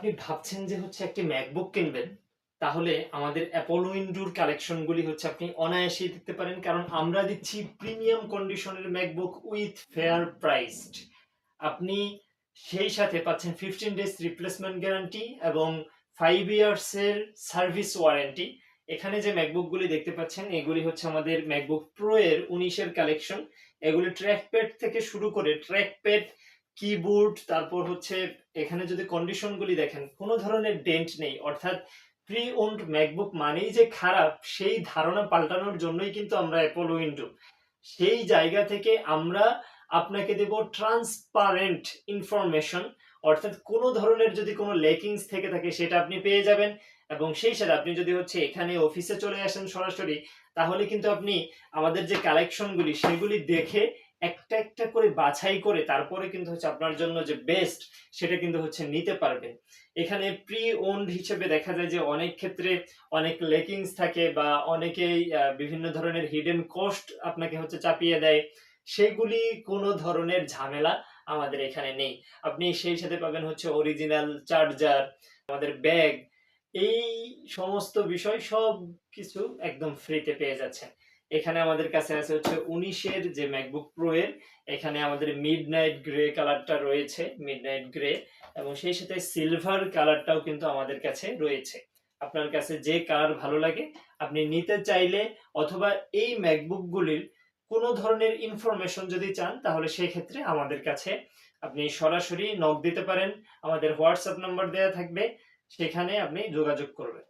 আপনি ভাবছেন যে হচ্ছে একটি ম্যাকবুক কিনবেন, তাহলে আমাদের অ্যাপল উইন্ডোর কালেকশনগুলি হচ্ছে আপনি অনায়াসেই দিতে পারেন। কারণ আমরা দিচ্ছি প্রিমিয়াম কন্ডিশনের ম্যাকবুক উইথ ফেয়ার প্রাইসড। আপনি সেই সাথে পাচ্ছেন 15 ডেজ রিপ্লেসমেন্ট গ্যারান্টি এবং 5 ইয়ার্সের সার্ভিস ওয়ারেন্টি। এখানে যে ম্যাকবুকগুলি দেখতে পাচ্ছেন এগুলি হচ্ছে আমাদের ম্যাকবুক প্রো এর 19 এর কালেকশন। এগুলি ট্র্যাকপ্যাড থেকে শুরু করে ট্র্যাকপ্যাড, কিবোর্ড, তারপর হচ্ছে এখানে যদি কন্ডিশনগুলি দেখেন কোনো ধরনের ডেন্ট নেই। অর্থাৎ প্রি ওন্ড ম্যাকবুক মানেই যে খারাপ সেই ধারণা পাল্টানোর জন্যই কিন্তু আমরা অ্যাপল উইন্ডো। সেই জায়গা থেকে আমরা আপনাকে দেব ট্রান্সপারেন্ট ইনফরমেশন। অর্থাৎ কোনো ধরনের যদি কোনো লেকিংস থেকে থাকে সেটা আপনি পেয়ে যাবেন। এবং সেই সাথে আপনি যদি হচ্ছে এখানে অফিসে চলে আসেন সরাসরি, তাহলে কিন্তু আপনি আমাদের যে কালেকশনগুলি সেগুলি দেখে একটা একটা করে বাছাই করে তারপরে কিন্তু হচ্ছে আপনার জন্য যে বেস্ট সেটা কিন্তু হচ্ছে নিতে পারবেন। এখানে প্রি ওন্ড হিসেবে দেখা যায় যে অনেক ক্ষেত্রে অনেক লেকিংস থাকে বা অনেকেই বিভিন্ন ধরনের হিডেন কস্ট আপনাকে হচ্ছে চাপিয়ে দেয়। সেগুলি কোনো ধরনের ঝামেলা আমাদের এখানে নেই। আপনি সেই সাথে পাবেন হচ্ছে অরিজিনাল চার্জার, আমাদের ব্যাগ, এই সমস্ত বিষয় সব কিছু একদম ফ্রিতে পেয়ে যাচ্ছেন। এখানে আমাদের কাছে আছে হচ্ছে 19 এর যে ম্যাকবুক প্রো এর, এখানে আমাদের মিডনাইট গ্রে কালারটা রয়েছে, মিডনাইট গ্রে, এবং সেই সাথে সিলভার কালারটাও কিন্তু আমাদের কাছে রয়েছে। আপনার কাছে যে কালার ভালো লাগে আপনি নিতে চাইলে, অথবা এই ম্যাকবুকগুলির কোনো ধরনের ইনফরমেশন যদি চান তাহলে সেই ক্ষেত্রে আমাদের কাছে আপনি সরাসরি নক দিতে পারেন। আমাদের হোয়াটসঅ্যাপ নাম্বার দেওয়া থাকবে, সেখানে আপনি যোগাযোগ করবেন।